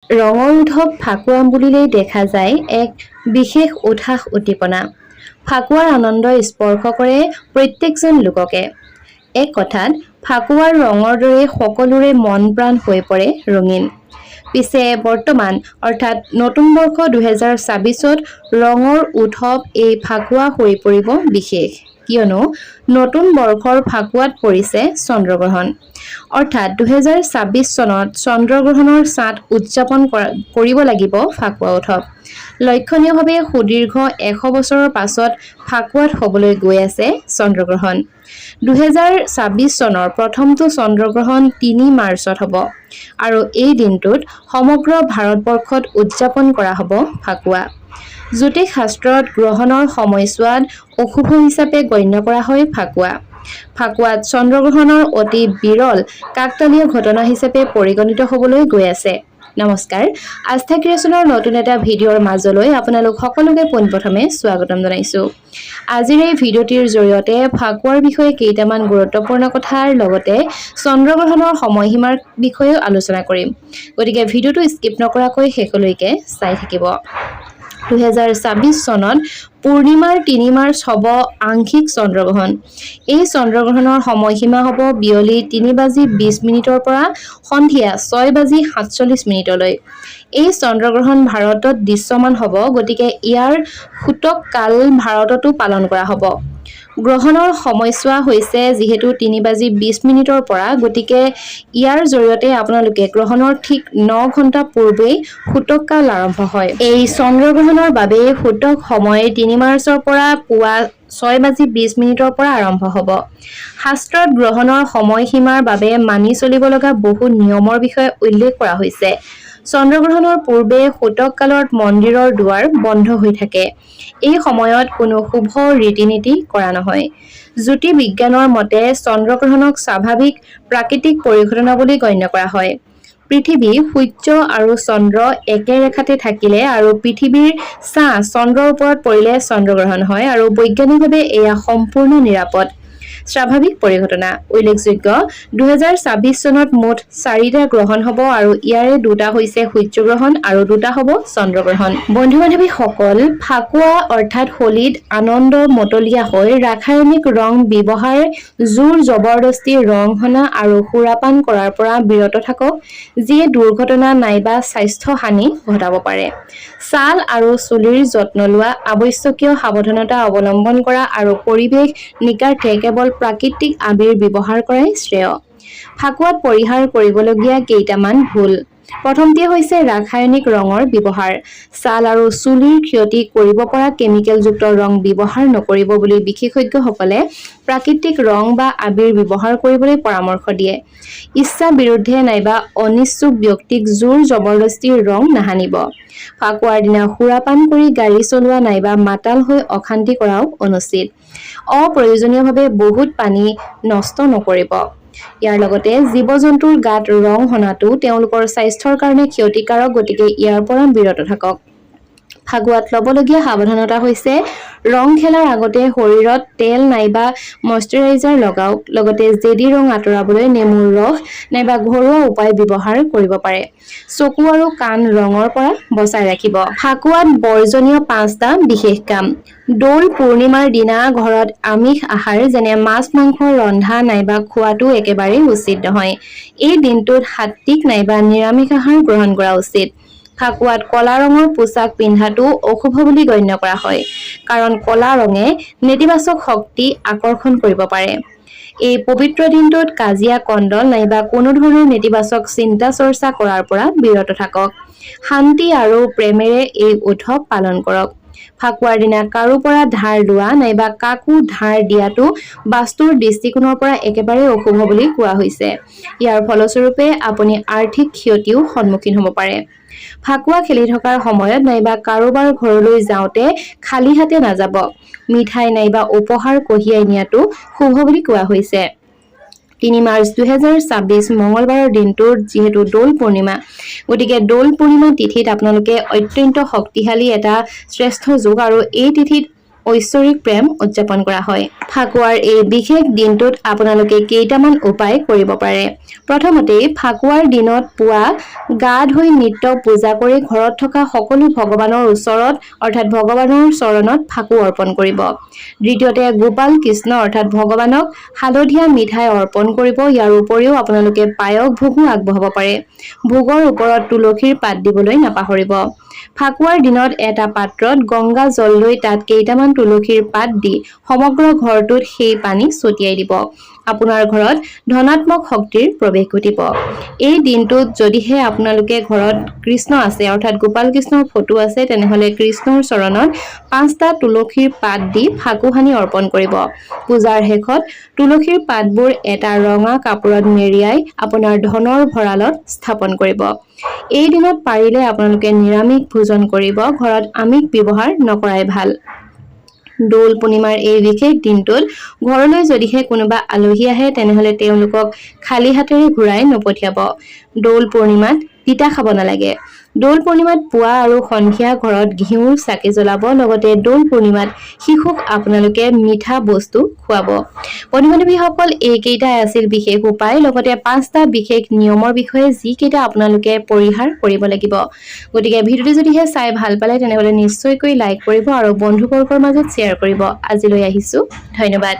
ৰঙৰ উৎসৱ ফাকুৱা বুলিলেই দেখা যায় এক বিশেষ উৎসাহ উদ্দীপনা। ফাকুৱাৰ আনন্দ স্পৰ্শ কৰে প্ৰত্যেকজন লোককে। এক কথাত ফাকুৱাৰ ৰঙৰ দৰে সকলোৰে মন প্ৰাণ হৈ পৰে ৰঙীন। পিছে বৰ্তমান অৰ্থাৎ নতুন বৰ্ষ 2026ত ৰঙৰ উৎসৱ এই ফাকুৱা হৈ পৰিব বিশেষ, কিয়নো নতুন বৰ্ষৰ ফাকুৱাত পৰিছে চন্দ্ৰগ্ৰহণ। অৰ্থাৎ 2026 চনত চন্দ্ৰগ্ৰহণৰ চাঁদ উদযাপন কৰিব লাগিব ফাকুৱা উৎসৱ। লক্ষণীয়ভাৱে সুদীৰ্ঘ 100 বছৰৰ পাছত ফাকুৱাত হ'বলৈ গৈ আছে চন্দ্ৰগ্ৰহণ। 2026 চনৰ প্ৰথমটো চন্দ্ৰগ্ৰহণ 3 মাৰ্চত হ'ব আৰু এই দিনটোত সমগ্ৰ ভাৰতবৰ্ষত উদযাপন কৰা হ'ব ফাকুৱা। জ্যোতিষ শাস্ত্ৰত গ্ৰহণৰ সময়ছোৱাত অশুভ হিচাপে গণ্য কৰা হয় ফাকুৱা। ফাকুৱাত চন্দ্ৰগ্ৰহণৰ অতি বিৰল কাকতালীয় ঘটনা হিচাপে পৰিগণিত হ'বলৈ গৈ আছে। নমস্কাৰ, আস্থা ক্ৰিয়েশ্যনৰ নতুন এটা ভিডিঅ'ৰ মাজলৈ আপোনালোক সকলোকে পোনপ্ৰথমে স্বাগতম জনাইছোঁ। আজিৰ এই ভিডিঅ'টিৰ জৰিয়তে ফাকুৱাৰ বিষয়ে কেইটামান গুৰুত্বপূৰ্ণ কথাৰ লগতে চন্দ্ৰগ্ৰহণৰ সময়সীমাৰ বিষয়েও আলোচনা কৰিম। গতিকে ভিডিঅ'টো স্কিপ নকৰাকৈ শেষলৈকে চাই থাকিব। 2026 চনত পূৰ্ণিমাৰ 3 মাৰ্চ হ'ব আংশিক চন্দ্ৰগ্ৰহণ। এই চন্দ্ৰগ্ৰহণৰ সময়সীমা হ'ব বিয়লি 3:20 পৰা সন্ধিয়া 6:47 এই চন্দ্ৰগ্ৰহণ ভাৰতত দৃশ্যমান হ'ব, গতিকে ইয়াৰ সূতক কাল ভাৰততো পালন কৰা হ'ব। গ্ৰহণৰ সময়ছোৱা হৈছে যিহেতু 3:20 পৰা, গতিকে ইয়াৰ জৰিয়তে আপোনালোকে গ্ৰহণৰ ঠিক 9 ঘণ্টা পূৰ্বেই সূতক কাল আৰম্ভ হয়। এই চন্দ্ৰগ্ৰহণৰ বাবে সূতক সময় 3 মাৰ্চৰ পৰা পুৱা 6:20 পৰা আৰম্ভ হ'ব। শাস্ত্ৰত গ্ৰহণৰ সময়সীমাৰ বাবে মানি চলিব লগা বহু নিয়মৰ বিষয়ে উল্লেখ কৰা হৈছে। চন্দ্ৰগ্ৰহণৰ পূৰ্বে সূতক কালত মন্দিৰৰ দুৱাৰ বন্ধ হৈ থাকে। এই সময়ত কোনো শুভ ৰীতি-নীতি কৰা নহয়। জ্যোতিৰ্বিজ্ঞানৰ মতে চন্দ্ৰগ্ৰহণক স্বাভাৱিক প্ৰাকৃতিক পৰিঘটনা বুলি গণ্য কৰা হয়। পৃথিৱী, সূৰ্য আৰু চন্দ্ৰ একে ৰেখাতে থাকিলে আৰু পৃথিৱীৰ ছাঁ চন্দ্ৰৰ ওপৰত পৰিলে চন্দ্ৰগ্ৰহণ হয় আৰু বৈজ্ঞানিকভাৱে এয়া সম্পূৰ্ণ নিৰাপদ স্বাভাৱিক পৰিঘটনা। উল্লেখযোগ্য, 2026 চনত মুঠ 4টা গ্ৰহণ হ'ব আৰু ইয়াৰে 2টা হৈছে সূৰ্যগ্ৰহণ আৰু 2টা হ'ব চন্দ্ৰগ্ৰহণ। বন্ধু-বান্ধৱীসকল, ফাকুৱা অৰ্থাৎ হোলীত আনন্দ মতলীয়া হৈ ৰাসায়নিক ৰং ব্যৱহাৰ, জোৰ জবৰদস্তি ৰং সনা আৰু সুৰাপান কৰাৰ পৰা বিৰত থাকক, যিয়ে দুৰ্ঘটনা নাইবা স্বাস্থ্য হানি ঘটাব পাৰে। ছাল আৰু চুলিৰ যত্ন লোৱা, আৱশ্যকীয় সাৱধানতা অৱলম্বন কৰা আৰু পৰিৱেশ নিকাৰ্থে কেৱল প্ৰাকৃতিক আবিৰ ব্যৱহাৰ কৰাই শ্ৰেয়। ফাকুৱাত পৰিহাৰ কৰিবলগীয়া কেইটামান ভুল। প্ৰথমতে হৈছে ৰাসায়নিক ৰঙৰ ব্যৱহাৰ। ছাল আৰু চুলিৰ ক্ষতি কৰিব পৰা কেমিকেলযুক্ত ৰং ব্যৱহাৰ নকৰিব বুলি বিশেষজ্ঞসকলে প্ৰাকৃতিক ৰং বা আবিৰ ব্যৱহাৰ কৰিবলৈ পৰামৰ্শ দিয়ে। ইচ্ছা বিৰুদ্ধে নাইবা অনিচ্ছুক ব্যক্তিক জোৰ জবৰদস্তি ৰং নাহানিব। ফাকুৱাৰ দিনা সুৰাপান কৰি গাড়ী চলোৱা নাইবা মাতাল হৈ অশান্তি কৰাও অনুচিত। অপ্ৰয়োজনীয়ভাৱে বহুত পানী নষ্ট নকৰিব। ইয়াৰ লগতে জীৱ-জন্তুৰ গাত ৰং সনাটো তেওঁলোকৰ স্বাস্থ্যৰ কাৰণে ক্ষতিকাৰক, গতিকে ইয়াৰ পৰা বিৰত থাকক। ফাকুৱাত ল'বলগীয়া সাৱধানতা হৈছে ৰং খেলাৰ আগতে শৰীৰত তেল নাইবা মইশ্চাৰাইজাৰ লগাওক। লগতে জেদী ৰং আঁতৰাবলৈ নেমুৰ ৰস নাইবা ঘৰুৱা উপায় ব্যৱহাৰ কৰিব পাৰে। চকু আৰু কাণ ৰঙৰ পৰা বচাই ৰাখিব। ফাকুৱাত বৰ্জনীয় 5টা বিশেষ কাম। দৌল পূৰ্ণিমাৰ দিনা ঘৰত আমিষ আহাৰ যেনে মাছ-মাংস ৰন্ধা নাইবা খোৱাটো একেবাৰেই উচিত নহয়। এই দিনটোত সাত্বিক নাইবা নিৰামিষ আহাৰ গ্ৰহণ কৰা উচিত। ফাকুৱাত ক'লা ৰঙৰ পোছাক পিন্ধাটো অশুভ বুলি গণ্য কৰা হয়, কাৰণ ক'লা ৰঙে নেতিবাচক শক্তি আকৰ্ষণ কৰিব পাৰে। এই পবিত্ৰ দিনটোত কাজিয়া কণ্ডল নাইবা কোনো ধৰণৰ নেতিবাচক চিন্তা চৰ্চা কৰাৰ পৰা বিৰত থাকক। শান্তি আৰু প্ৰেমেৰে এই উৎসৱ পালন কৰক। ফাকুৱাৰ দিনা কাৰো পৰা ধাৰ লোৱা নাইবা কাকো ধাৰ দিয়াটো বাস্তুৰ দৃষ্টিকোণৰ পৰা একেবাৰে অশুভ বুলি কোৱা হৈছে। ইয়াৰ ফলস্বৰূপে আপুনি আৰ্থিক ক্ষতিও সন্মুখীন হ'ব পাৰে। ফাকুৱা খেলি থকাৰ সময়ত নাইবা কাৰোবাৰ ঘৰলৈ যাওঁতে খালী হাতে নাযাব। মিঠাই নাইবা উপহাৰ কঢ়িয়াই নিয়াটো শুভ বুলি কোৱা হৈছে। 3 মাৰ্চ 2026 মঙলবাৰৰ দিনটোত যিহেতু দৌল পূৰ্ণিমা, গতিকে দৌল পূৰ্ণিমা তিথিত আপোনালোকে অত্যন্ত শক্তিশালী এটা শ্ৰেষ্ঠ যোগ আৰু এই তিথিত ঐশ্বৰিক প্ৰেম উদযাপন কৰা হয়। ফাকুৱাৰ এই বিশেষ দিনটোত আপোনালোকে কেইটামান উপায় কৰিব পাৰে। প্ৰথমতেই ফাকুৱাৰ দিনত পুৱা গা ধুই নিত্য পূজা কৰি ঘৰত থকা সকলো ভগৱানৰ ওচৰত অৰ্থাৎ ভগৱানৰ চৰণত ফাকু অৰ্পণ কৰিব। দ্বিতীয়তে গোপাল কৃষ্ণ অৰ্থাৎ ভগৱানক হালধীয়া মিঠাই অৰ্পণ কৰিব। ইয়াৰ উপৰিও আপোনালোকে পায়স ভোগো আগবঢ়াব পাৰে। ভোগৰ ওপৰত তুলসীৰ পাত দিবলৈ নাপাহৰিব। ফাকুৱাৰ দিনত এটা পাত্ৰত গংগা জল লৈ তাত কেইটামান তুলসীৰ পাত দি সমগ্ৰ ঘৰটোত সেই পানী ছটিয়াই দিব। আপোনাৰ ঘৰত ধনাত্মক শক্তিৰ প্ৰৱেশ ঘটিব। এই দিনটোত যদিহে আপোনালোকে ঘৰত কৃষ্ণ আছে অৰ্থাৎ গোপাল কৃষ্ণৰ ফটো আছে তেনেহলে কৃষ্ণৰ চৰণত 5টা তুলসীৰ পাত দি ফাকু সানি অৰ্পণ কৰিব। পূজাৰ শেষত তুলসীৰ পাতবোৰ এটা ৰঙা কাপোৰত মেৰিয়াই আপোনাৰ ধনৰ ভঁৰালত স্থাপন কৰিব। এই দিনত পাৰিলে আপোনালোকে নিৰামিষ ভোজন কৰিব। ঘৰত আমিষ ব্যৱহাৰ নকৰাই ভাল। দৌল পূৰ্ণিমাৰ এই বিশেষ দিনটোত ঘৰলৈ যদিহে কোনোবা আলহী আহে তেনেহলে তেওঁলোকক খালী হাতেৰে ঘূৰাই নপঠিয়াব। দৌল পূৰ্ণিমাত তিতা খাব নালাগে। দৌল পূৰ্ণিমাত পুৱা আৰু সন্ধিয়া ঘৰত ঘিউৰ চাকি জ্বলাব। লগতে দৌল পূৰ্ণিমাত শিশুক আপোনালোকে মিঠা বস্তু খুৱাব। বন্ধু-বান্ধৱীসকল, এইকেইটাই আছিল বিশেষ উপায়, লগতে 5টা বিশেষ নিয়মৰ বিষয়ে যিকেইটা আপোনালোকে পৰিহাৰ কৰিব লাগিব। গতিকে ভিডিঅ'টো যদিহে চাই ভাল পালে তেনেহলে নিশ্চয়কৈ লাইক কৰিব আৰু বন্ধুবৰ্গৰ মাজত শ্বেয়াৰ কৰিব। আজিলৈ আহিছো, ধন্যবাদ।